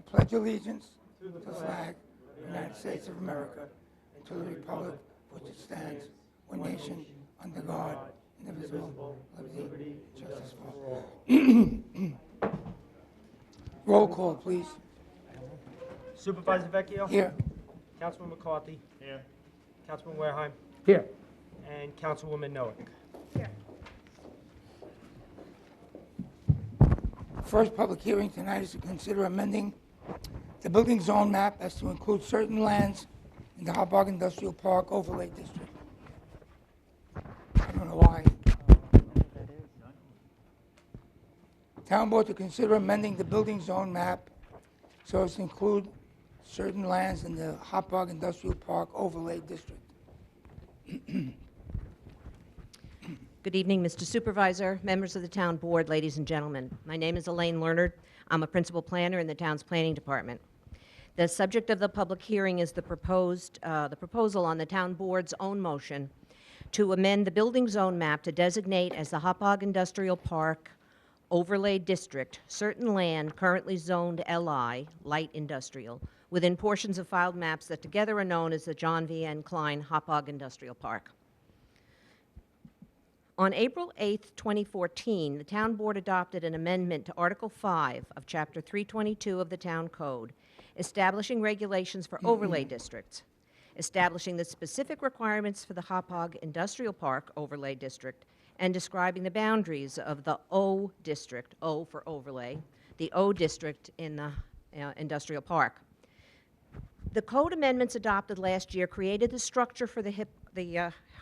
pledge allegiance to the flag of the United States of America and to the republic for which it stands, one nation, under God, indivisible, liberty, and justice for all. Roll call, please. Supervisor Vecchio? Here. Councilman McCarthy? Here. Councilman Wareheim? Here. And Councilwoman Noack? First public hearing tonight is to consider amending the building zone map as to include certain lands in the Harbor Industrial Park Overlay District. I don't know why. Town Board to consider amending the building zone map so as to include certain lands in the Harbor Industrial Park Overlay District. Good evening, Mr. Supervisor, members of the Town Board, ladies and gentlemen. My name is Elaine Lerner. I'm a principal planner in the town's planning department. The subject of the public hearing is the proposal on the Town Board's own motion to amend the building zone map to designate as the Hauppauge Industrial Park Overlay District certain land currently zoned LI, light industrial, within portions of filed maps that together are known as the John V. N. Klein Hauppauge Industrial Park. On April 8, 2014, the Town Board adopted an amendment to Article 5 of Chapter 322 of the Town Code, establishing regulations for overlay districts, establishing the specific requirements for the Hauppauge Industrial Park Overlay District, and describing the boundaries of the O District, O for overlay, the O District in the Industrial Park. The code amendments adopted last year created the structure for the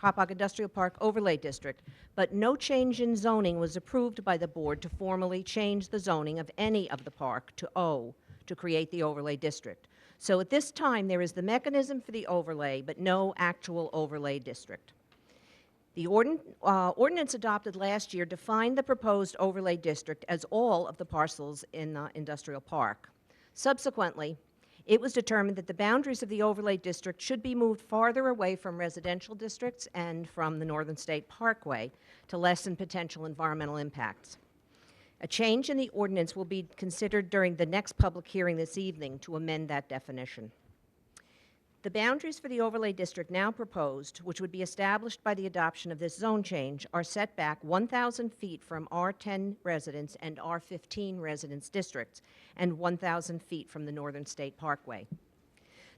Hauppauge Industrial Park Overlay District, but no change in zoning was approved by the board to formally change the zoning of any of the park to O to create the overlay district. So at this time, there is the mechanism for the overlay, but no actual overlay district. The ordinance adopted last year defined the proposed overlay district as all of the parcels in the industrial park. Subsequently, it was determined that the boundaries of the overlay district should be moved farther away from residential districts and from the Northern State Parkway to lessen potential environmental impacts. A change in the ordinance will be considered during the next public hearing this evening to amend that definition. The boundaries for the overlay district now proposed, which would be established by the adoption of this zone change, are set back 1,000 feet from R10 residence and R15 residence districts and 1,000 feet from the Northern State Parkway.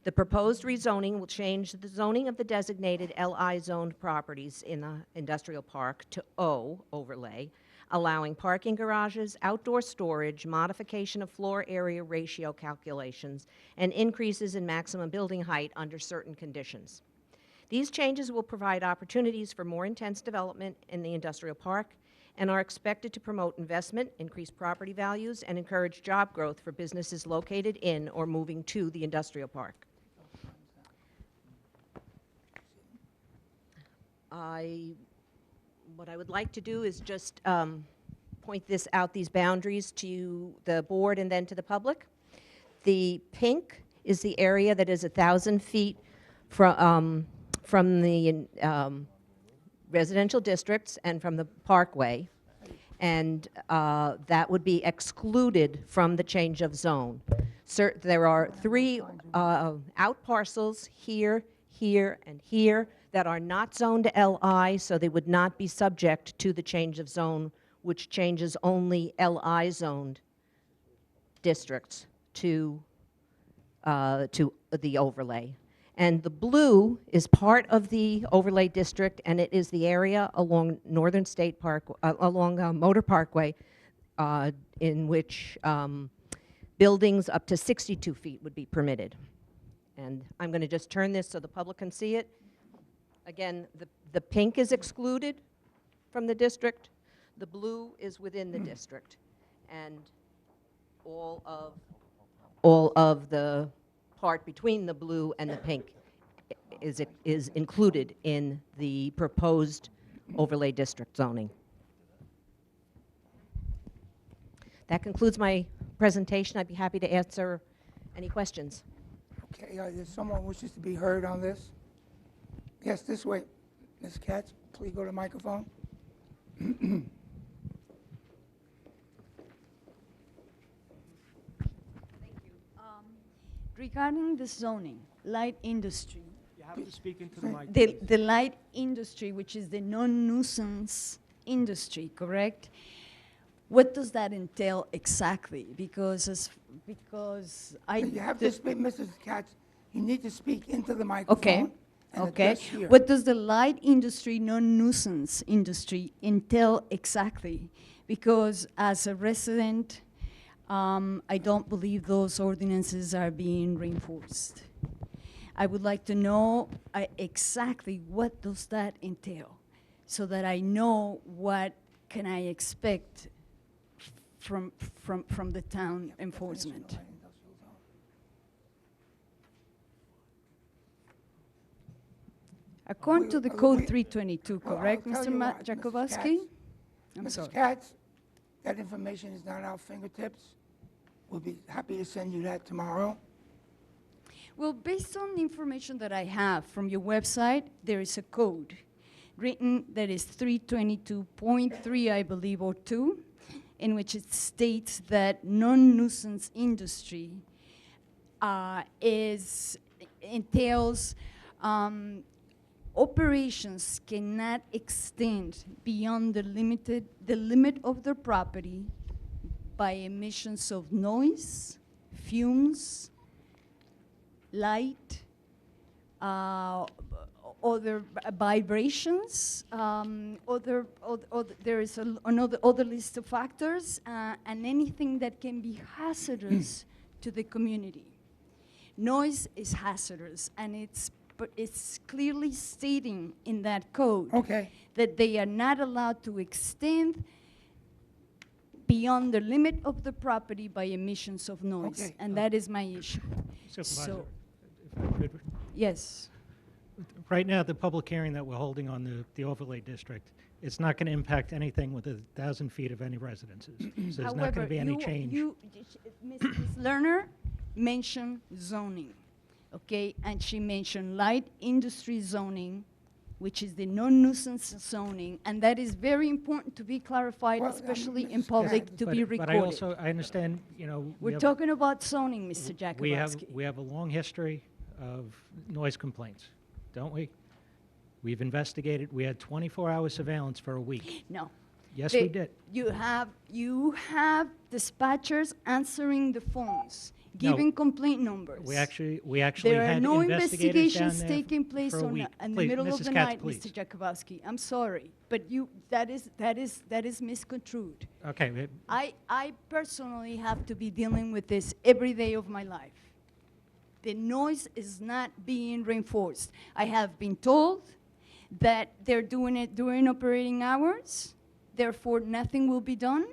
The proposed rezoning will change the zoning of the designated LI zoned properties in the industrial park to O overlay, allowing parking garages, outdoor storage, modification of floor area ratio calculations, and increases in maximum building height under certain conditions. These changes will provide opportunities for more intense development in the industrial park and are expected to promote investment, increase property values, and encourage job growth for businesses located in or moving to the industrial park. What I would like to do is just point these boundaries to the board and then to the public. The pink is the area that is 1,000 feet from the residential districts and from the parkway, and that would be excluded from the change of zone. There are 3 out parcels here, here, and here that are not zoned LI, so they would not be subject to the change of zone, which changes only LI zoned districts to the overlay. And the blue is part of the overlay district, and it is the area along Northern State Park, along Motor Parkway, in which buildings up to 62 feet would be permitted. And I'm going to just turn this so the public can see it. Again, the pink is excluded from the district. The blue is within the district. And all of the part between the blue and the pink is included in the proposed overlay district zoning. That concludes my presentation. I'd be happy to answer any questions. Okay, there's someone who wishes to be heard on this? Yes, this way. Ms. Katz, please go to the microphone. Thank you. Regarding the zoning, light industry, You have to speak into the mic. the light industry, which is the non-nuisance industry, correct? What does that entail exactly? Because I. You have the- to speak, Mrs. Katz, you need to speak into the Okay, microphone. And okay. address here. What does the light industry, non-nuisance industry entail exactly? Because as a resident, I don't believe those ordinances are being reinforced. I would like to know exactly what does that entail, so that I know what can I expect from the town enforcement. According to the code 322, Well, correct, I'll tell Mr. you what, Mrs. Jakubowski? Katz. I'm Mrs. sorry. Katz, that information is not at our fingertips. We'll be happy to send you that tomorrow. Well, based on the information that I have from your website, there is a code written that is 322.3, I believe, or 2, in which it states that non-nuisance industry entails operations cannot extend beyond the limit of their property by emissions of noise, fumes, light, other vibrations, there is another list of factors, and anything that can be hazardous to the community. Noise is hazardous, and it's clearly stating in that code Okay. that they are not allowed to extend beyond the limit of the property by emissions of noise, Okay. and that is my issue. Supervisor, So, if I could, yes. right now, the public hearing that we're holding on the overlay district, it's not going to impact anything within 1,000 feet of any residences. So there's not going to be any change. Ms. Lerner mentioned zoning, okay? And she mentioned light industry zoning, which is the non-nuisance zoning, and that is very important to be clarified, Well, especially in Mrs. public, Katz, to But- be But I recorded. also, I understand, we We're have- talking about zoning, Mr. we Jakubowski. have a long history of noise complaints, don't we? We've investigated, we had 24-hour surveillance for a week. No. Yes, They- we did. You have dispatchers answering the phones, giving complaint numbers. We actually There are had no investigators down investigations there taking place for a in week. the Please, middle of Mrs. the Katz, night, please. Mr. Jakubowski. I'm sorry, but that is misconstrued. Okay, I personally have to be dealing with this every day of my life. The noise is not being reinforced. I have been told that they're doing it during operating hours, therefore nothing will be done.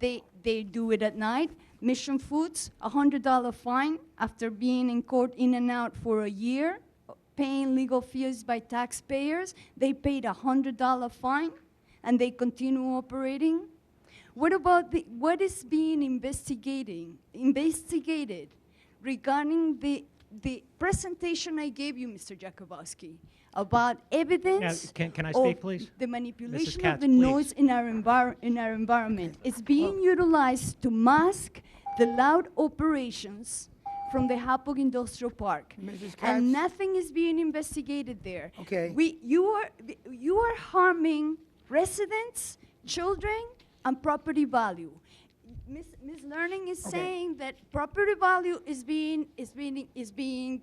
They do it at night. Mission Foods, $100 fine after being in court in and out for a year, paying legal fees by taxpayers. They paid $100 fine, and they continue operating. What about what is being investigated regarding the presentation I gave you, Mr. Jakubowski, about evidence can I of speak, please? the manipulation Katz, of the please. noise in our environment. It's being utilized to mask the loud operations from the Hapog Industrial Park. Mrs. Katz? And nothing is being investigated there. Okay. You are harming residents, children, and property value. Ms. Learning is Okay. saying that property value is being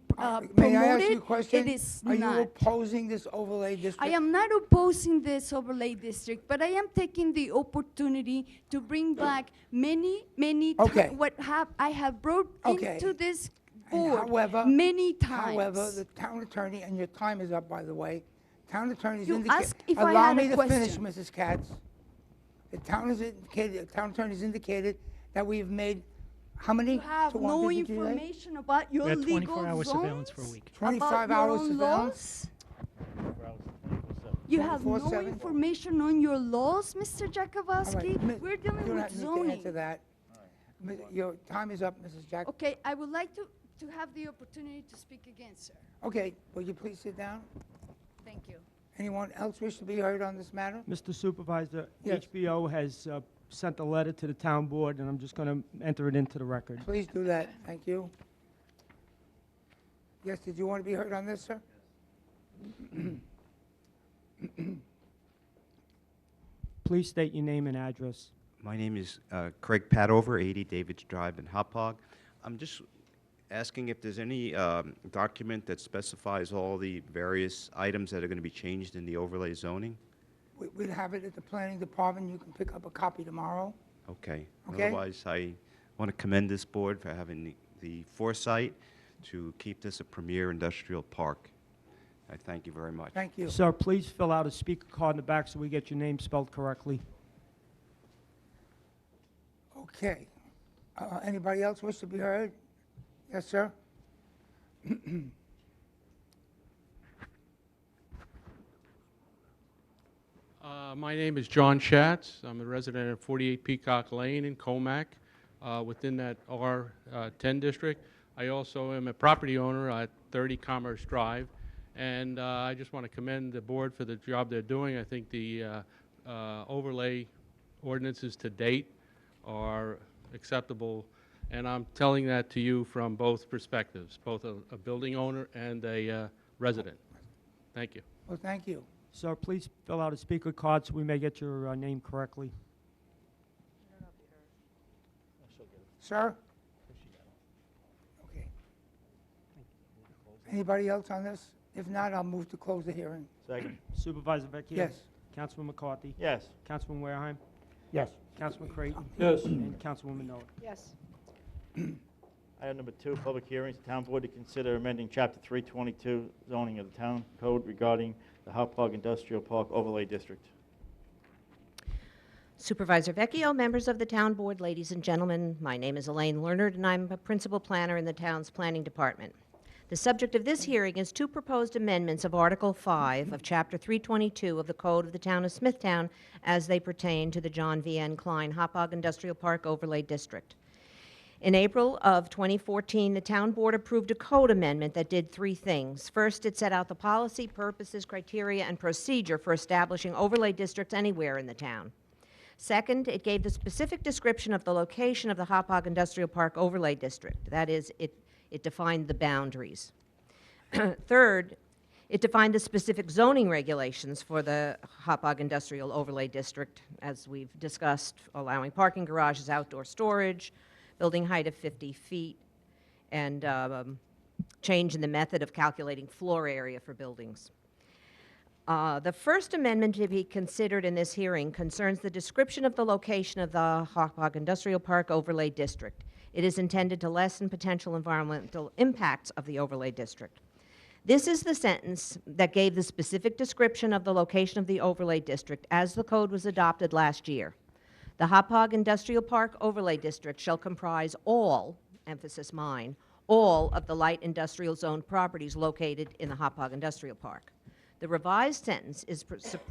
promoted. May I ask you a question? It is Are not. you opposing this overlay district? I am not opposing this overlay district, but I am taking the opportunity to bring back many Okay. I have brought Okay. into this And board however- many times. However, the town attorney, and your time is up, by the way, town attorney's You indicated. asked if I Allow had a me to finish, question. Mrs. Katz. The town attorney's indicated that we've made, how many? You have no 200, did you say? information about your We had legal 24-hour zones? surveillance for a week. 25 about your hours own surveillance? laws? You have no 24/7? information on your laws, Mr. All Jakubowski? right, mi- We're dealing you don't with need to zoning. answer that. Your time is up, Mrs. Jack. Okay, I would like to have the opportunity to speak again, sir. Okay, will you please sit down? Thank you. Anyone else wish to be heard on this matter? Mr. Supervisor, Yes. HBO has sent a letter to the town board, and I'm just going to enter it into the record. Please do that. Thank you. Yes, did you want to be heard on this, sir? Please state your name and address. My name is Craig Padover, 80 David's Drive in Hauppauge. I'm just asking if there's any document that specifies all the various items that are going to be changed in the overlay zoning? We'll have it at the planning department. You can pick up a copy tomorrow. Okay. Okay. Otherwise, I want to commend this board for having the foresight to keep this a premier industrial park. I thank you very much. Thank you. Sir, please fill out a speaker card in the back so we get your name spelled correctly. Okay. Anybody else wish to be heard? Yes, sir? My name is John Schatz. I'm a resident of 48 Peacock Lane in Comac, within that R10 district. I also am a property owner at 30 Commerce Drive, and I just want to commend the board for the job they're doing. I think the overlay ordinances to date are acceptable, and I'm telling that to you from both perspectives, both a building owner and a resident. Thank you. Well, thank you. Sir, please fill out a speaker card so we may get your name correctly. Sir? Okay. Anybody else on this? If not, I'll move to close the hearing. Second. Supervisor Vecchio? Yes. Councilman McCarthy? Yes. Councilman Wareheim? Yes. Councilman Creighton? Yes. And Councilwoman Miller? Yes. Item number 2, public hearings. The town board to consider amending Chapter 322 zoning of the town code regarding the Hauppauge Industrial Park Overlay District. Supervisor Vecchio, members of the town board, ladies and gentlemen, my name is Elaine Leonard, and I'm a principal planner in the town's planning department. The subject of this hearing is 2 proposed amendments of Article 5 of Chapter 322 of the Code of the Town of Smithtown as they pertain to the John V. N. Klein Hauppauge Industrial Park Overlay District. In April of 2014, the town board approved a code amendment that did 3 things. First, it set out the policy, purposes, criteria, and procedure for establishing overlay districts anywhere in the town. Second, it gave the specific description of the location of the Hauppauge Industrial Park Overlay District. That is, it defined the boundaries. Third, it defined the specific zoning regulations for the Hauppauge Industrial Overlay District, as we've discussed, allowing parking garages, outdoor storage, building height of 50 feet, and change in the method of calculating floor area for buildings. The first amendment to be considered in this hearing concerns the description of the location of the Hauppauge Industrial Park Overlay District. It is intended to lessen potential environmental impacts of the overlay district. This is the sentence that gave the specific description of the location of the overlay district as the code was adopted last year. The Hauppauge Industrial Park Overlay District shall comprise all, emphasis mine, all of the light industrial zone properties located in the Hauppauge Industrial Park. The revised sentence is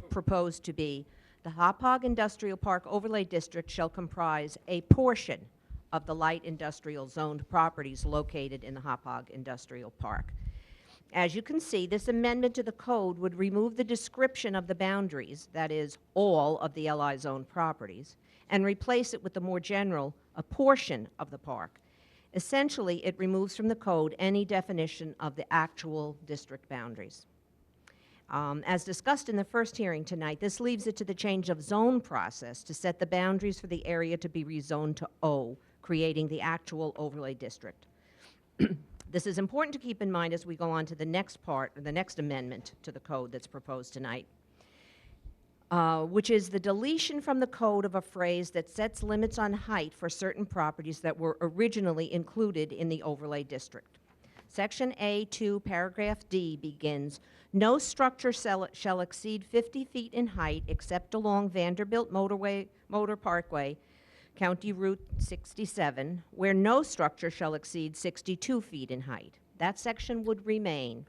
proposed to be, the Hauppauge Industrial Park Overlay District shall comprise a portion of the light industrial zoned properties located in the Hauppauge Industrial Park. As you can see, this amendment to the code would remove the description of the boundaries, that is, all of the LI zone properties, and replace it with the more general, a portion of the park. Essentially, it removes from the code any definition of the actual district boundaries. As discussed in the first hearing tonight, this leaves it to the change of zone process to set the boundaries for the area to be rezoned to O, creating the actual overlay district. This is important to keep in mind as we go on to the next part, or the next amendment to the code that's proposed tonight, which is the deletion from the code of a phrase that sets limits on height for certain properties that were originally included in the overlay district. Section A2, paragraph D begins, no structure shall exceed 50 feet in height except along Vanderbilt Motor Parkway, County Route 67, where no structure shall exceed 62 feet in height. That section would remain.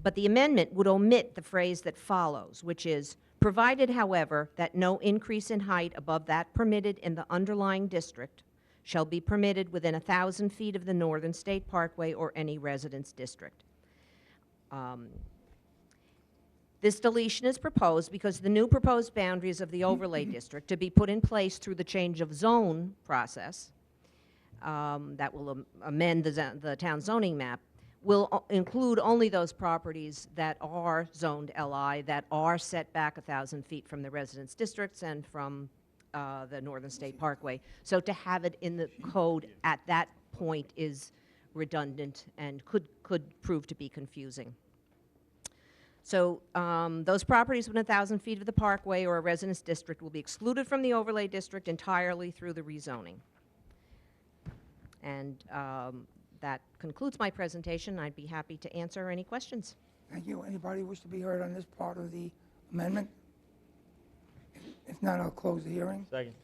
But the amendment would omit the phrase that follows, which is, provided, however, that no increase in height above that permitted in the underlying district shall be permitted within 1,000 feet of the Northern State Parkway or any residence district. This deletion is proposed because the new proposed boundaries of the overlay district, to be put in place through the change of zone process that will amend the town zoning map, will include only those properties that are zoned LI, that are set back 1,000 feet from the residence districts and from the Northern State Parkway. So to have it in the code at that point is redundant and could prove to be confusing. So those properties within 1,000 feet of the parkway or a residence district will be excluded from the overlay district entirely through the rezoning. And that concludes my presentation. I'd be happy to answer any questions. Thank you. Anybody wish to be heard on this part of the amendment? If not, I'll close the hearing. Second.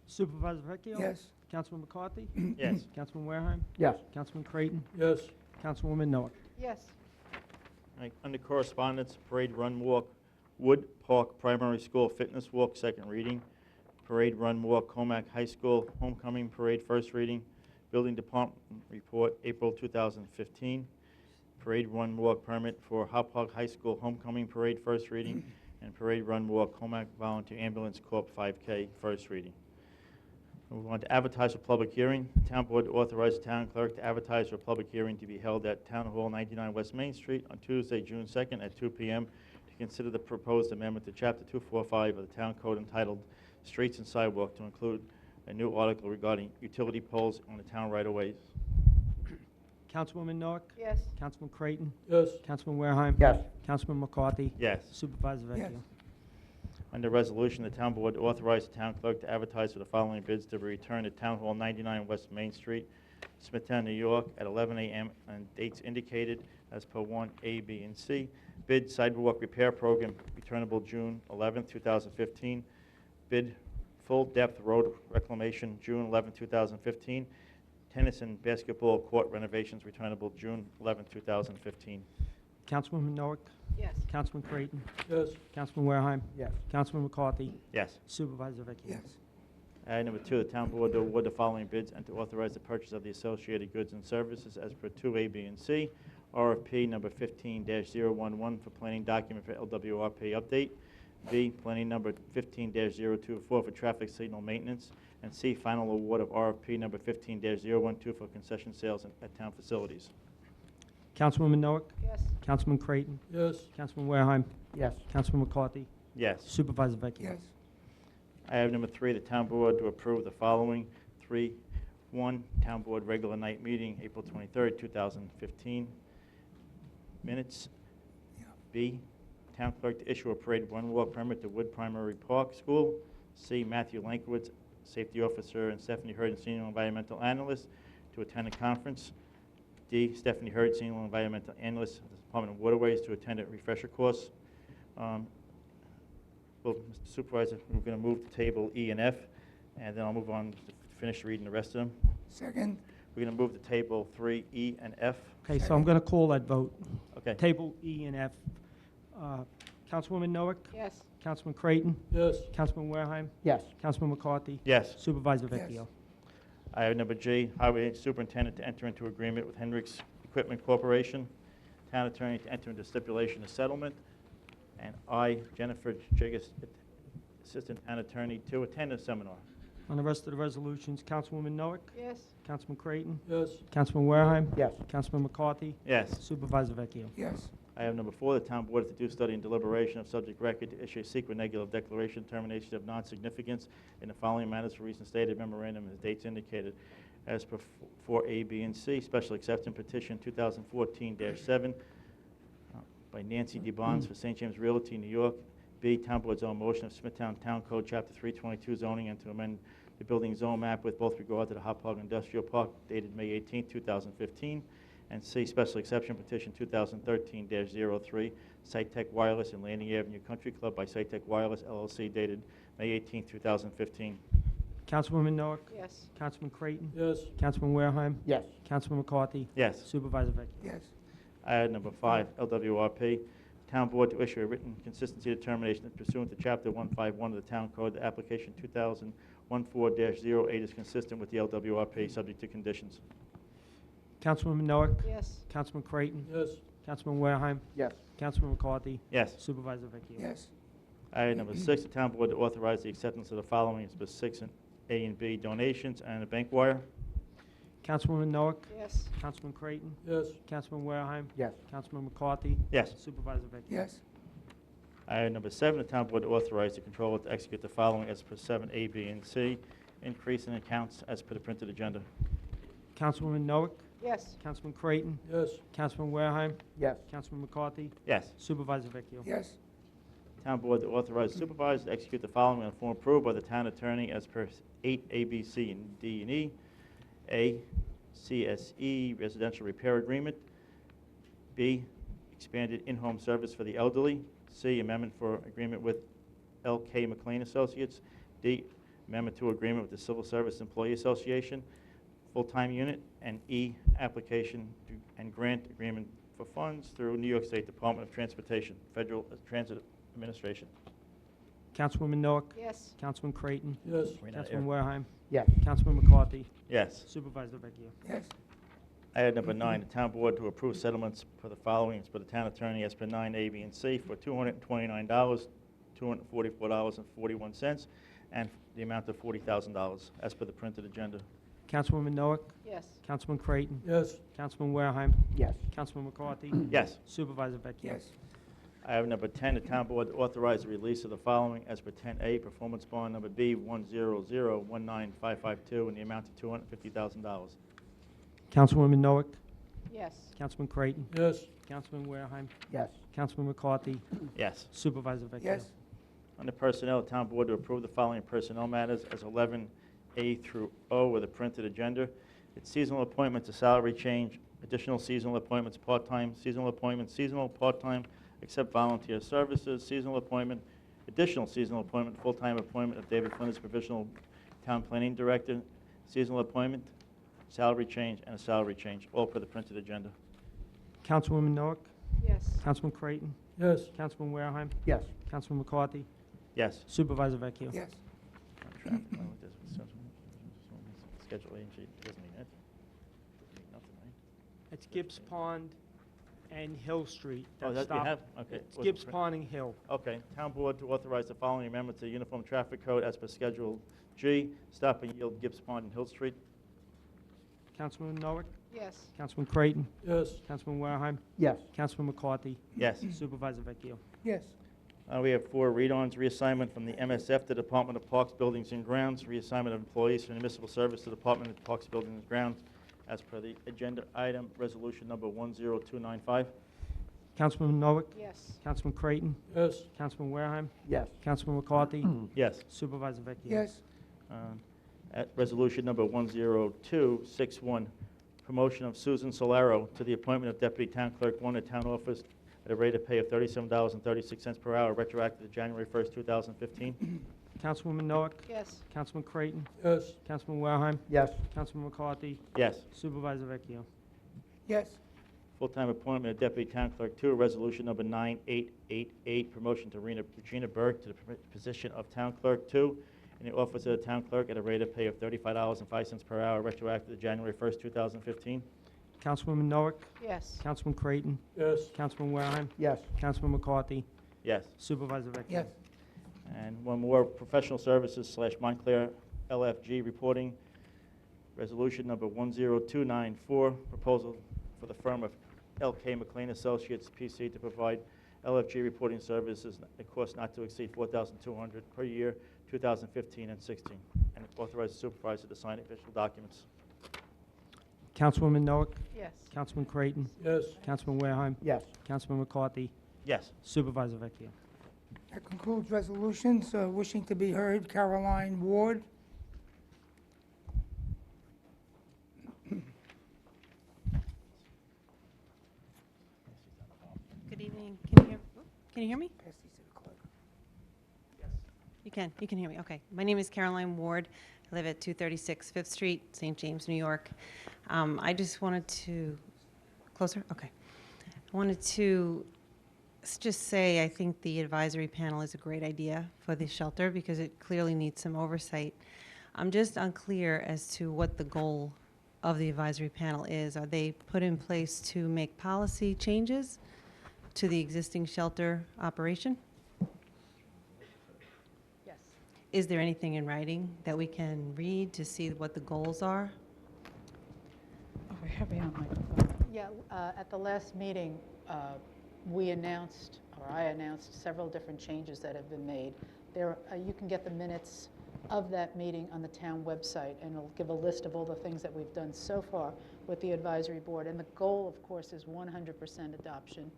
Supervisor Vecchio? Yes. Councilman McCarthy? Yes. Councilman Wareham? Yes. Councilman Creighton? Yes. Councilwoman Noah? Yes. All right, under correspondence, parade run walk, Wood Park Primary School fitness walk, second reading. Parade run walk, Comac High School homecoming parade, first reading. Building Department report, April 2015. Parade run walk permit for Hauppauge High School homecoming parade, first reading. And parade run walk, Comac Volunteer Ambulance Corps 5K, first reading. Move on to advertise for public hearing. Town Board authorized the town clerk to advertise for a public hearing to be held at Town Hall 99 West Main Street on Tuesday, June 2nd at 2 p.m. to consider the proposed amendment to Chapter 245 of the Town Code entitled Streets and Sidewalk to include a new article regarding utility poles on the town right-of-ways. Councilwoman Noah? Yes. Councilman Creighton? Yes. Councilman Wareham? Yes. Councilman McCarthy? Yes. Supervisor Vecchio? Yes. Under resolution, the town board authorized the town clerk to advertise for the following bids to be returned at Town Hall 99 West Main Street, Smithtown, New York, at 11 a.m. on dates indicated as per 1A, B, and C. Bid sidewalk repair program, returnable June 11, 2015. Bid full depth road reclamation, June 11, 2015. Tennis and basketball court renovations, returnable June 11, 2015. Councilwoman Noah? Yes. Councilman Creighton? Yes. Councilman Wareham? Yes. Councilman McCarthy? Yes. Supervisor Vecchio? Yes. Number 2, the town board to award the following bids and to authorize the purchase of the associated goods and services as per 2A, B, and C. RFP number 15-011 for planning document for LWRP update. B, planning number 15-024 for traffic signal maintenance. And C, final award of RFP number 15-012 for concession sales at town facilities. Councilwoman Noah? Yes. Councilman Creighton? Yes. Councilman Wareham? Yes. Councilman McCarthy? Yes. Supervisor Vecchio? Yes. I have number 3, the town board to approve the following. 1, town board regular night meeting, April 23rd, 2015. Minutes. Yeah. B, town clerk to issue a parade run walk permit to Wood Primary Park School. C, Matthew Lankowitz, safety officer, and Stephanie Hurd, senior environmental analyst, to attend a conference. D, Stephanie Hurd, senior environmental analyst of the Department of Waterways, to attend a refresher course. Well, Mr. Supervisor, we're going to move to table E and F, and then I'll move on to finish reading the rest of them. Second. We're going to move to table 3, E and F. Okay, so I'm going to call that vote. Okay. Table E and F. Councilwoman Noah? Yes. Councilman Creighton? Yes. Councilman Wareham? Yes. Councilman McCarthy? Yes. Supervisor Yes. Vecchio? I have number G, Highway Superintendent to enter into agreement with Hendricks Equipment Corporation. Town Attorney to enter into stipulation of settlement. And I, Jennifer Jiggis, Assistant Town Attorney, to attend a seminar. On the rest of the resolutions, Councilwoman Noah? Yes. Councilman Creighton? Yes. Councilman Wareham? Yes. Councilman McCarthy? Yes. Supervisor Vecchio? Yes. I have number 4, the town board to do study and deliberation of subject record to issue a secret negative declaration termination of non-significance in the following matters for reasons stated memorandum as dates indicated. As per 4A, B, and C, special exception petition 2014-7 by Nancy D. Bonds for St. James Realty, New York. B, town board's own motion of Smithtown Town Code, Chapter 322 zoning, and to amend the building zone map with both regard to the Hauppauge Industrial Park dated May 18, 2015. And C, special exception petition 2013-03, SiteTech Wireless and Landing Avenue Country Club by SiteTech Wireless LLC dated May 18, 2015. Councilwoman Noah? Yes. Councilman Creighton? Yes. Councilman Wareham? Yes. Councilman McCarthy? Yes. Supervisor Vecchio? Yes. I had number 5, LWRP. Town Board to issue a written consistency determination pursuant to Chapter 151 of the Town Code. The application 2014-08 is consistent with the LWRP, subject to conditions. Councilwoman Noah? Yes. Councilman Creighton? Yes. Councilman Wareham? Yes. Councilman McCarthy, Yes. Supervisor Vecchio. Yes. Item number 6, the town board to authorize the acceptance of the following as per 6 and A and B donations and a bank wire. Councilwoman Noack, Yes. Councilman Creighton, Yes. Councilman Wareheim, Yes. Councilman McCarthy, Yes. Supervisor Vecchio. Yes. Item number 7, the town board to authorize the controller to execute the following as per 7A, B, and C, increase in accounts as per the printed agenda. Councilwoman Noack, Yes. Councilman Creighton, Yes. Councilman Wareheim, Yes. Councilman McCarthy, Yes. Supervisor Vecchio. Yes. Town board to authorize the supervisor to execute the following on form approved by the town attorney as per 8A, B, C, and D, and E. A, CSE residential repair agreement. B, expanded in-home service for the elderly. C, amendment for agreement with L.K. McLean Associates. D, amendment to agreement with the Civil Service Employee Association, full-time unit. And E, application and grant agreement for funds through New York State Department of Transportation, Federal Transit Administration. Councilwoman Noack, Yes. Councilman Creighton, Yes. Councilman Wareheim, Yes. Councilman McCarthy, Yes. Supervisor Vecchio. Yes. Item number 9, the town board to approve settlements for the following for the town attorney as per 9A, B, and C for $229, $244.41, and the amount of $40,000 as per the printed agenda. Councilwoman Noack, Yes. Councilman Creighton, Yes. Councilman Wareheim, Yes. Councilman McCarthy, Yes. Supervisor Vecchio. Yes. Item number 10, the town board to authorize the release of the following as per 10A, performance bond number B 100195552 in the amount of $250,000. Councilwoman Noack, Yes. Councilman Creighton, Yes. Councilman Wareheim, Yes. Councilman McCarthy, Yes. Supervisor Vecchio. Yes. Under personnel, the town board to approve the following personnel matters as 11A through O with a printed agenda. It's seasonal appointments, a salary change, additional seasonal appointments, part-time, seasonal appointments, seasonal, part-time, except volunteer services, seasonal appointment, additional seasonal appointment, full-time appointment of David Flynn as provisional town planning director, seasonal appointment, salary change, and a salary change, all per the printed agenda. Councilwoman Noack, Yes. Councilman Creighton, Yes. Councilman Wareheim, Yes. Councilman McCarthy, Yes. Supervisor Vecchio. Yes. Schedule A and G, doesn't mean it. Doesn't mean nothing, right? It's Gibbs Pond and Hill Street. Oh, that you stop- have? Okay. It's Wasn't Gibbs print- Pond and Hill. Okay, town board to authorize the following amendment to the Uniform Traffic Code as per Schedule G, stop and yield Gibbs Pond and Hill Street. Councilman Noack, Yes. Councilman Creighton, Yes. Councilman Wareheim, Yes. Councilman McCarthy, Yes. Supervisor Vecchio. Yes. We have 4 read-ons, reassignment from the MSF to Department of Parks, Buildings, and Grounds, reassignment of employees from municipal service to Department of Parks, Buildings, and Grounds, as per the agenda item, resolution number 10295. Councilman Noack, Yes. Councilman Creighton, Yes. Councilman Wareheim, Yes. Councilman McCarthy, Yes. Supervisor Vecchio. Yes. Resolution number 10261, promotion of Susan Solaro to the appointment of Deputy Town Clerk 1 at Town Office at a rate of pay of $37.36 per hour, retroactive to January 1st, 2015. Councilwoman Noack, Yes. Councilman Creighton, Yes. Councilman Wareheim, Yes. Councilman McCarthy, Yes. Supervisor Vecchio. Yes. Full-time appointment of Deputy Town Clerk 2, resolution number 9888, promotion to Regina Berg to the position of Town Clerk 2 in the office of the Town Clerk at a rate of pay of $35.05 per hour, retroactive to January 1st, 2015. Councilwoman Noack, Yes. Councilman Creighton, Yes. Councilman Wareheim, Yes. Councilman McCarthy, Yes. Supervisor Vecchio. Yes. And one more, professional services / Montclair LFG reporting, resolution number 10294, proposal for the firm of L.K. McLean Associates, P.C., to provide LFG reporting services at cost not to exceed $4,200 per year, 2015 and 16, and authorize the supervisor to sign official documents. Councilwoman Noack, Yes. Councilman Creighton, Yes. Councilman Wareheim, Yes. Councilman McCarthy, Yes. Supervisor Vecchio. That concludes resolutions. Wishing to be heard, Caroline Ward. Good evening. Can you hear me? Pass these to the clerk. You can hear me. Okay. My name is Caroline Ward. I live at 236 Fifth Street, St. James, New York. I just wanted to, closer? Okay. I wanted to just say I think the advisory panel is a great idea for the shelter because it clearly needs some oversight. I'm just unclear as to what the goal of the advisory panel is. Are they put in place to make policy changes to the existing shelter operation? Yes. Is there anything in writing that we can read to see what the goals are? Over here beyond microphone. Yeah, at the last meeting, we announced, or I announced, several different changes that have been made. There, you can get the minutes of that meeting on the town website, and it'll give a list of all the things that we've done so far with the advisory board. And the goal, of course, is 100% adoption.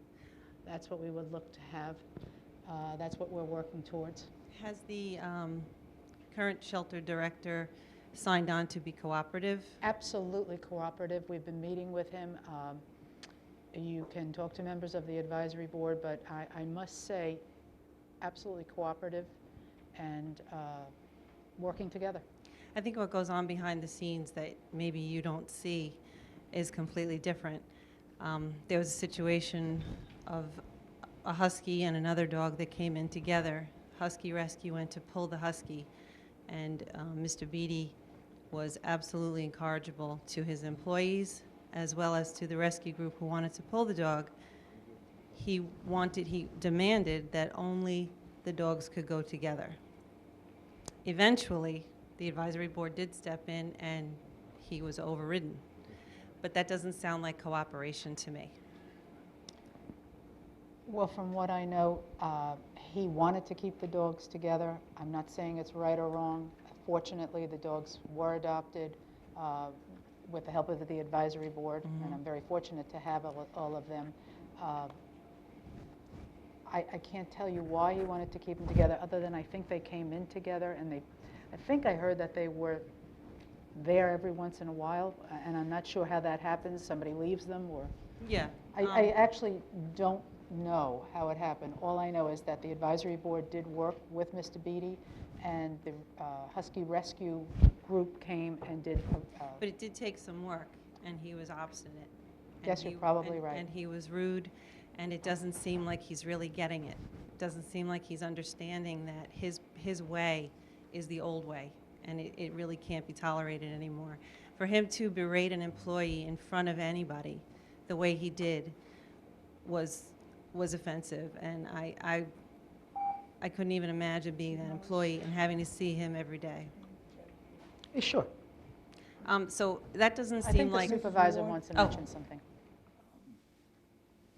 That's what we would look to have. That's what we're working towards. Has the current shelter director signed on to be cooperative? Absolutely cooperative. We've been meeting with him. You can talk to members of the advisory board, but I must say, absolutely cooperative and working together. I think what goes on behind the scenes that maybe you don't see is completely different. There was a situation of a husky and another dog that came in together. Husky Rescue went to pull the husky, and Mr. Beatty was absolutely incorrigible to his employees as well as to the rescue group who wanted to pull the dog. He demanded that only the dogs could go together. Eventually, the advisory board did step in and he was overridden. But that doesn't sound like cooperation to me. Well, from what I know, he wanted to keep the dogs together. I'm not saying it's right or wrong. Fortunately, the dogs were adopted with the help of the advisory board, and I'm very fortunate to have all of them. I can't tell you why he wanted to keep them together, other than I think they came in together, and I think I heard that they were there every once in a while, and I'm not sure how that happens. Somebody leaves them, or... Yeah. I actually don't know how it happened. All I know is that the advisory board did work with Mr. Beatty, and the Husky Rescue group came and did... But it did take some work, and he was obstinate. Yes, you're probably right. And he was rude, and it doesn't seem like he's really getting it. It doesn't seem like he's understanding that his way is the old way, and it really can't be tolerated anymore. For him to berate an employee in front of anybody the way he did was offensive, and I couldn't even imagine being that employee and having to see him every day. Sure. So that doesn't I seem think the like... supervisor wants to Oh. mention something.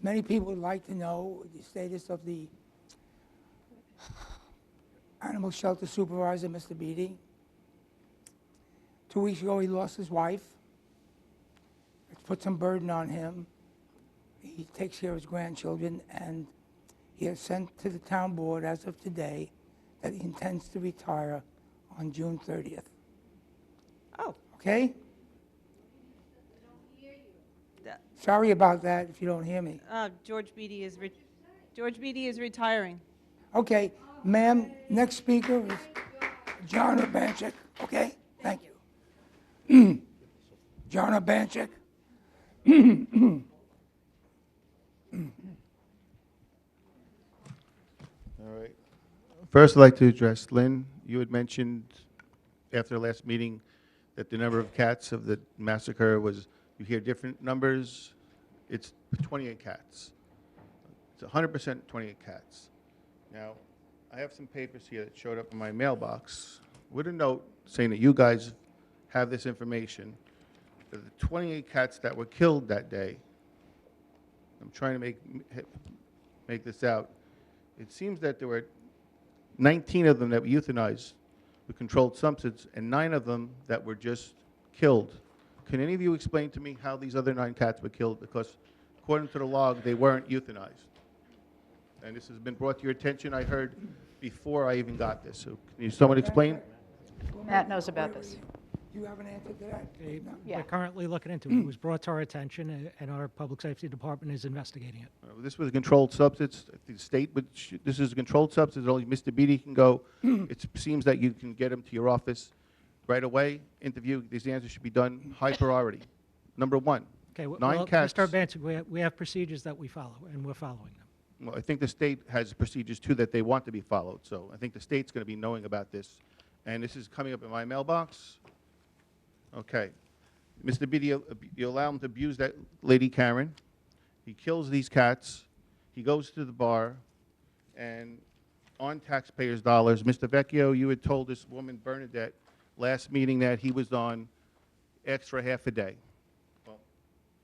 Many people would like to know the status of the animal shelter supervisor, Mr. Beatty. 2 weeks ago, he lost his wife. It's put some burden on him. He takes care of his grandchildren, and he has sent to the town board as of today that he intends to retire on June 30th. Oh. Okay? That- Sorry about that if you don't hear me. George Beatty is retiring. Okay, ma'am, next speaker is John Urbanchik, okay? Thank you. John Urbanchik. All right. First, I'd like to address Lynn. You had mentioned after the last meeting that the number of cats of the massacre was, you hear different numbers. It's 28 cats. It's 100% 28 cats. Now, I have some papers here that showed up in my mailbox with a note saying that you guys have this information, that the 28 cats that were killed that day, I'm trying to make this out. It seems that there were 19 of them that were euthanized with controlled substance and 9 of them that were just killed. Can any of you explain to me how these other 9 cats were killed? Because according to the log, they weren't euthanized. And this has been brought to your attention, I heard, before I even got this. So can someone explain? Matt knows about this. Do you have an answer to that? Okay, No. Yeah. We're currently looking into it. It was brought to our attention, and our public safety department is investigating it. This was a controlled substance. The state, this is a controlled substance. Only Mr. Beatty can go. It seems that you can get him to your office right away. Interview. These answers should be done high priority. Number 1. Okay, 9 cats. Mr. Urbanchik, we have procedures that we follow, and we're following them. Well, I think the state has procedures too that they want to be followed. So I think the state's going to be knowing about this. And this is coming up in my mailbox. Okay. Mr. Beatty, you allow him to abuse that lady Karen. He kills these cats. he goes to the bar, and on taxpayers' dollars, Mr. Vecchio, you had told this woman, Bernadette, last meeting that he was on extra half a day. Well,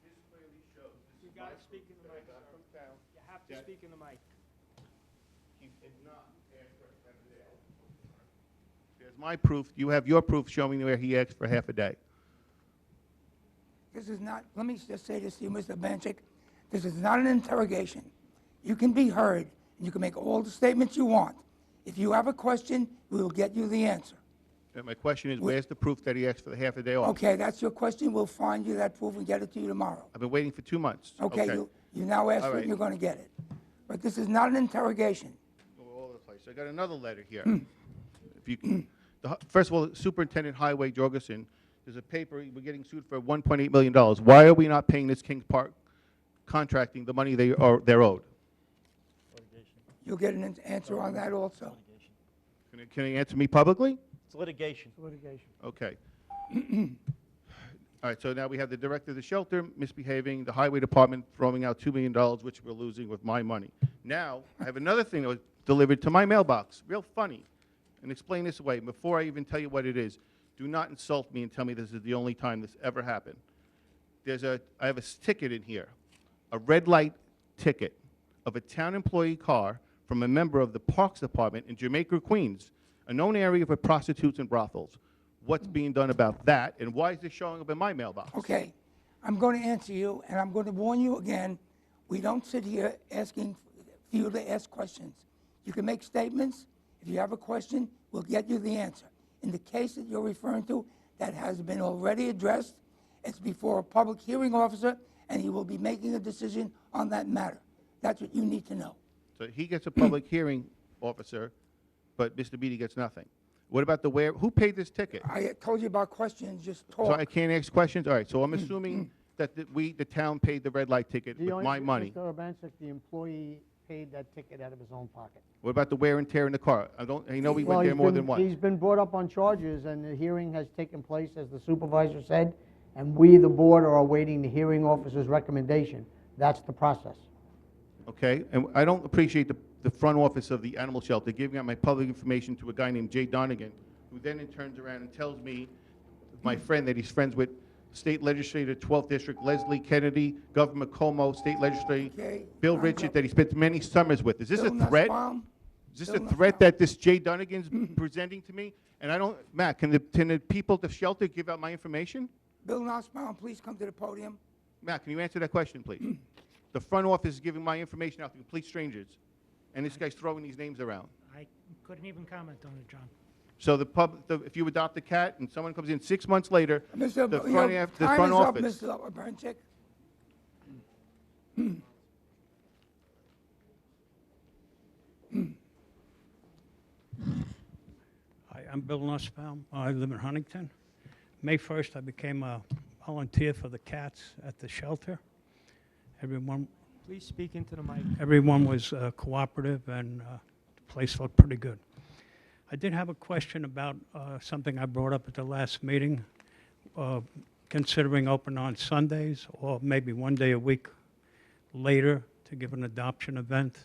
this clearly shows. You got to speak in the mic, sir. You have to speak in the mic. He did not ask for half a day. There's my proof. You have your proof showing where he asked for half a day. This is not, let me just say this to you, Mr. Banchik. This is not an interrogation. You can be heard, and you can make all the statements you want. If you have a question, we will get you the answer. And my question is, where's the proof that he asked for the half a day off? Okay, that's your question. We'll find you that proof and get it to you tomorrow. I've been waiting for 2 months. Okay, you now asked All for it, right. and you're going to get it. But this is not an interrogation. All over the place. I got another letter here. If you can, first of all, Superintendent Highway Jorgensen, there's a paper, we're getting sued for $1.8 million. Why are we not paying this Kings Park contracting the money they're owed? You'll get an answer on that also. Can you answer me publicly? It's litigation. Okay. All right, so now we have the director of the shelter misbehaving, the highway department throwing out $2 million, which we're losing with my money. Now, I have another thing that was delivered to my mailbox, real funny, and explain this away. Before I even tell you what it is, do not insult me and tell me this is the only time this ever happened. I have a ticket in here, a red light ticket of a town employee car from a member of the Parks Department in Jamaica, Queens, a known area for prostitutes and brothels. What's being done about that, and why is this showing up in my mailbox? Okay, I'm going to answer you, and I'm going to warn you again. We don't sit here asking for you to ask questions. You can make statements. If you have a question, we'll get you the answer. In the case that you're referring to, that has been already addressed. It's before a public hearing officer, and he will be making a decision on that matter. That's what you need to know. So he gets a public hearing officer, but Mr. Beatty gets nothing. What about who paid this ticket? I told you about questions, just talk. So I can't ask questions? All right, so I'm assuming that the town paid the red light ticket with my money. Mr. Urbanchik, the employee paid that ticket out of his own pocket. What about the wear and tear in the car? I know we went there more than once. He's been brought up on charges, and the hearing has taken place, as the supervisor said, and we, the board, are awaiting the hearing officer's recommendation. That's the process. Okay, and I don't appreciate the front office of the animal shelter giving out my public information to a guy named Jay Donegan, who then turns around and tells me, my friend that he's friends with, State Legislator, 12th District, Leslie Kennedy, Governor Como, State Legislator, Okay. Bill Richard, that he spent many summers with. Is this a Bill threat? Nussbaum? Is this Bill a threat Nussbaum. that this Jay Donegan's presenting to me? And I don't, Matt, can the people at the shelter give out my information? Bill Nussbaum, please come to the podium. Matt, can you answer that question, please? The front office is giving my information out to complete strangers, and this guy's throwing these names around. I couldn't even comment on it, John. So if you adopt a cat and someone comes in 6 months later, Mr. the your front time is office. up, Mr. Bernchick. Hi, I'm Bill Nussbaum. I live in Huntington. May 1st, I became a volunteer for the cats at the shelter. Everyone Please speak into the mic. Everyone was cooperative, and the place looked pretty good. I did have a question about something I brought up at the last meeting, considering open on Sundays or maybe one day a week later to give an adoption event,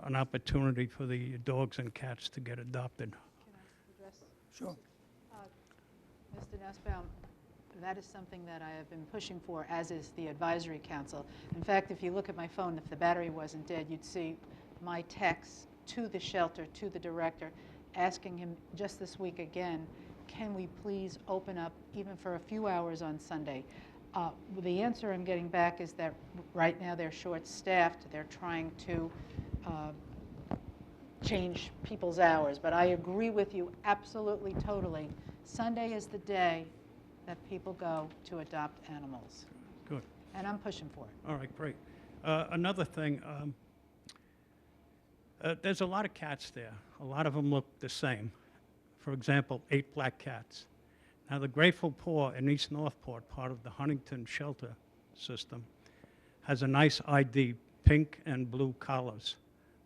an opportunity for the dogs and cats to get adopted. Can I address? Sure. Mr. Nussbaum, that is something that I have been pushing for, as is the advisory council. In fact, if you look at my phone, if the battery wasn't dead, you'd see my text to the shelter, to the director, asking him just this week again, can we please open up even for a few hours on Sunday? The answer I'm getting back is that right now they're short-staffed. They're trying to change people's hours. But I agree with you absolutely, totally. Sunday is the day that people go to adopt animals. Good. And I'm pushing for it. All right, great. Another thing, there's a lot of cats there. A lot of them look the same. For example, 8 black cats. Now, the Grateful Paw in East Northport, part of the Huntington shelter system, has a nice ID, pink and blue collars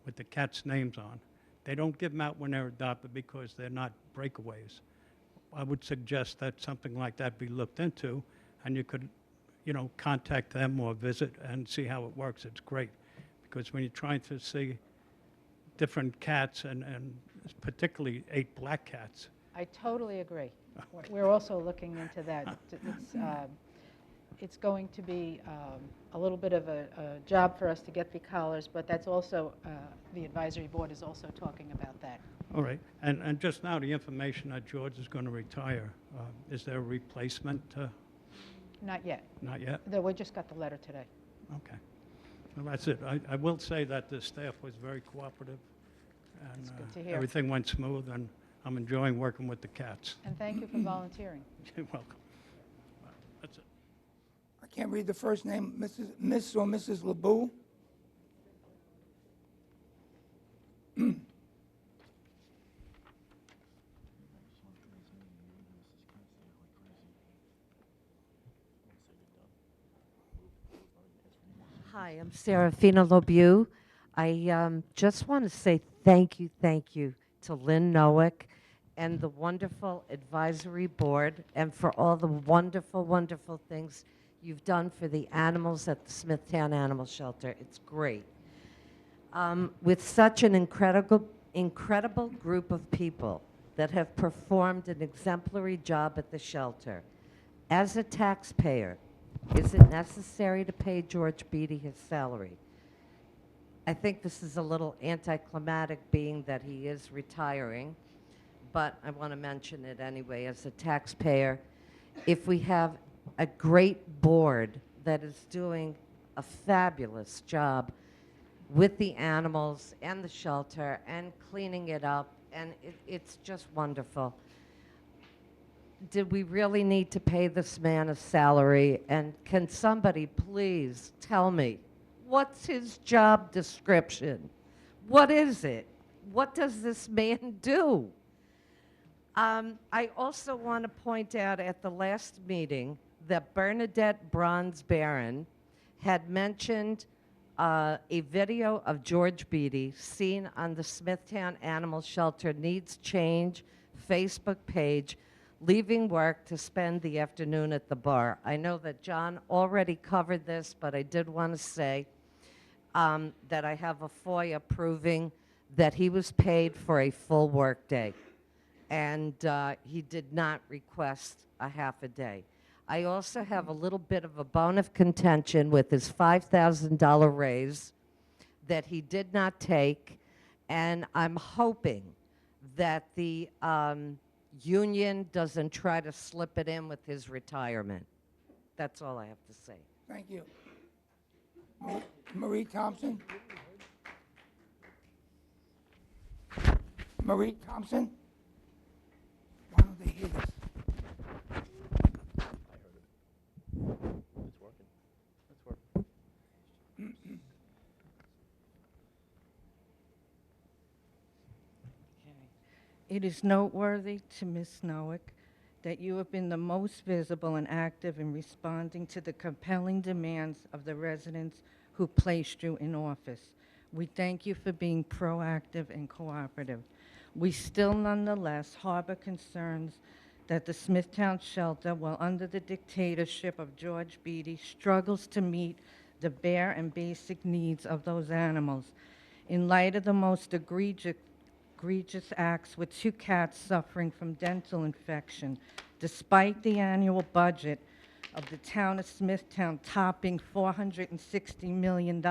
with the cats' names on. They don't give them out when they're adopted because they're not breakaways. I would suggest that something like that be looked into, and you could, contact them or visit and see how it works. It's great, because when you're trying to see different cats and particularly 8 black cats. I totally agree. We're also looking into that. It's going to be a little bit of a job for us to get the collars, but that's also, the advisory board is also talking about that. All right. And just now, the information that George is going to retire, is there a replacement? Not yet. Not yet? No, we just got the letter today. Okay. Well, that's it. I will say that the staff was very cooperative, and That's good to hear. everything went smooth, and I'm enjoying working with the cats. And thank you for volunteering. You're welcome. That's it. I can't read the first name, Miss or Mrs. LeBeau? Hi, I'm Serafina Lobu. I just want to say thank you to Lynn Noack and the wonderful advisory board, and for all the wonderful, wonderful things you've done for the animals at the Smithtown Animal Shelter. It's great. With such an incredible group of people that have performed an exemplary job at the shelter, as a taxpayer, is it necessary to pay George Beatty his salary? I think this is a little anticlimactic, being that he is retiring, but I want to mention it anyway. As a taxpayer, if we have a great board that is doing a fabulous job with the animals and the shelter and cleaning it up, and it's just wonderful. Did we really need to pay this man a salary? And can somebody please tell me, what's his job description? What is it? What does this man do? I also want to point out at the last meeting that Bernadette Bronze-Barron had mentioned a video of George Beatty seen on the Smithtown Animal Shelter Needs Change Facebook page, leaving work to spend the afternoon at the bar. I know that John already covered this, but I did want to say that I have a FOIA proving that he was paid for a full work day, and he did not request a half a day. I also have a little bit of a bone of contention with his $5,000 raise that he did not take, and I'm hoping that the union doesn't try to slip it in with his retirement. That's all I have to say. Thank you. Marie Thompson? Marie Thompson? Why don't they hear this? It's working. It's working. It is noteworthy to Ms. Noack that you have been the most visible and active in responding to the compelling demands of the residents who placed you in office. We thank you for being proactive and cooperative. We still nonetheless harbor concerns that the Smithtown shelter, while under the dictatorship of George Beatty, struggles to meet the bare and basic needs of those animals. In light of the most egregious acts with 2 cats suffering from dental infection, despite the annual budget of the town of Smithtown topping $460 million,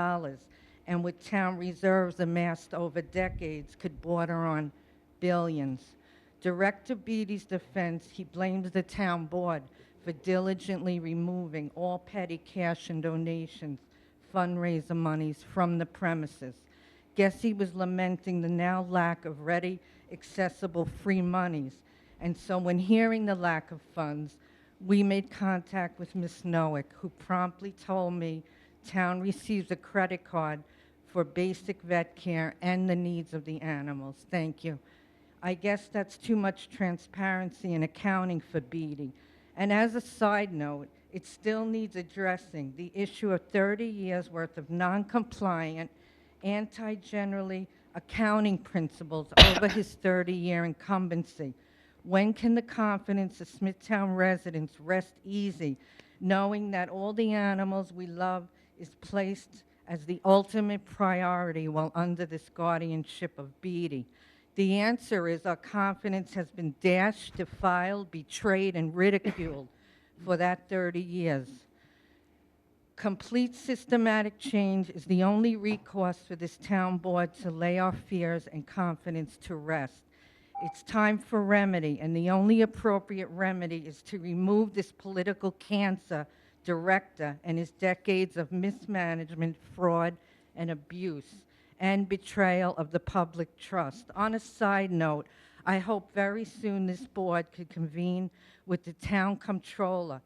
and with town reserves amassed over decades could border on billions. Direct to Beatty's defense, he blames the town board for diligently removing all petty cash and donations, fundraiser monies from the premises. Guess he was lamenting the now lack of ready, accessible, free monies. And so when hearing the lack of funds, we made contact with Ms. Noack, who promptly told me town receives a credit card for basic vet care and the needs of the animals. Thank you. I guess that's too much transparency and accounting for Beatty. And as a side note, it still needs addressing the issue of 30 years worth of non-compliant, anti-generally accounting principles over his 30-year incumbency. When can the confidence of Smithtown residents rest easy, knowing that all the animals we love is placed as the ultimate priority while under this guardianship of Beatty? The answer is our confidence has been dashed, defiled, betrayed, and ridiculed for that 30 years. Complete systematic change is the only recourse for this town board to lay our fears and confidence to rest. It's time for remedy, and the only appropriate remedy is to remove this political cancer director and his decades of mismanagement, fraud, and abuse, and betrayal of the public trust. On a side note, I hope very soon this board could convene with the town comptroller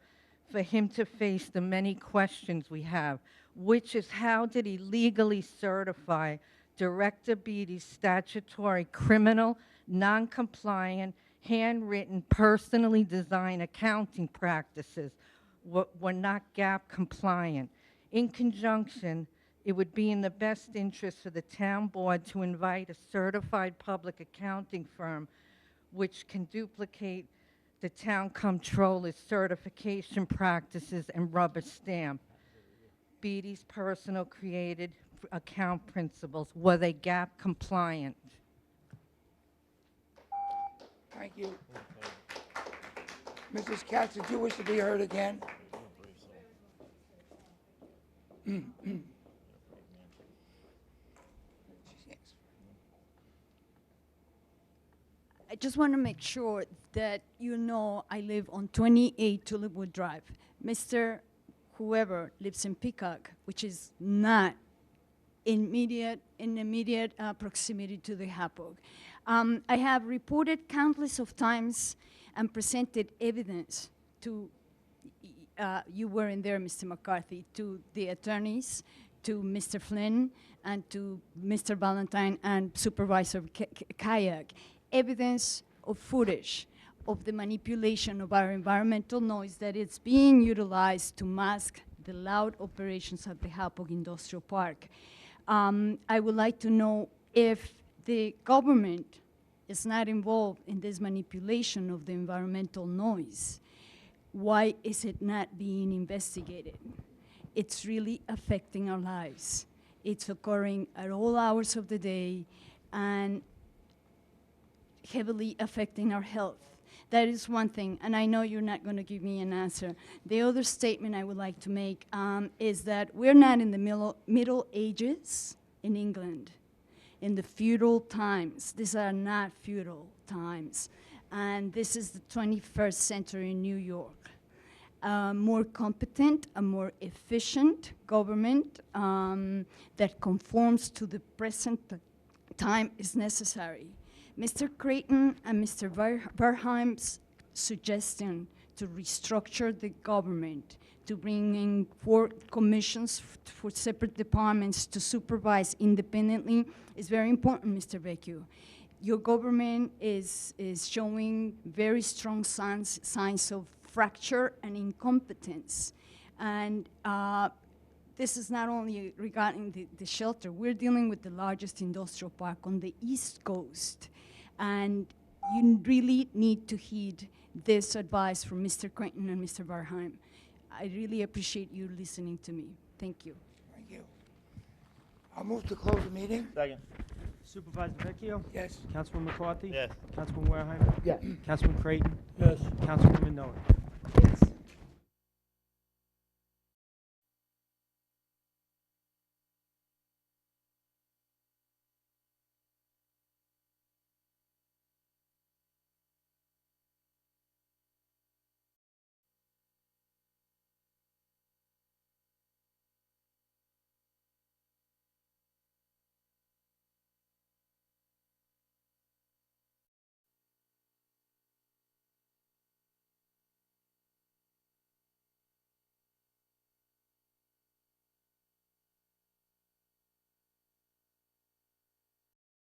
for him to face the many questions we have, which is how did he legally certify Director Beatty's statutory criminal, non-compliant, handwritten, personally designed accounting practices were not GAAP compliant. In conjunction, it would be in the best interest for the town board to invite a certified public accounting firm which can duplicate the town comptroller's certification practices and rubber stamp Beatty's personal created account principles. Were they GAAP compliant? Thank you. Mrs. Katz, did you wish to be heard again? I just want to make sure that you know I live on 28 Tulipwood Drive. Mr. Whoever lives in Peacock, which is not in immediate proximity to the Hapog. I have reported countless of times and presented evidence to, you weren't there, Mr. McCarthy, to the attorneys, to Mr. Flynn, and to Mr. Valentine and Supervisor Kayak, evidence of footage of the manipulation of our environmental noise that is being utilized to mask the loud operations at the Hapog Industrial Park. I would like to know if the government is not involved in this manipulation of the environmental noise. Why is it not being investigated? It's really affecting our lives. It's occurring at all hours of the day and heavily affecting our health. That is one thing, and I know you're not going to give me an answer. The other statement I would like to make is that we're not in the Middle Ages in England, in the feudal times. These are not feudal times. And this is the 21st century in New York. More competent, a more efficient government that conforms to the present time is necessary. Mr. Creighton and Mr. Verheim's suggestion to restructure the government, to bring in 4 commissions for separate departments to supervise independently is very important, Mr. Vecchio. Your government is showing very strong signs of fracture and incompetence. And this is not only regarding the shelter. We're dealing with the largest industrial park on the East Coast. And you really need to heed this advice from Mr. Creighton and Mr. Verheim. I really appreciate you listening to me. Thank you. Thank you. I'll move to close the meeting. Second. Supervisor Vecchio? Yes. Councilman McCarthy? Yes. Councilman Wareheim? Yes. Councilman Creighton? Yes. Councilwoman Noah? Yes.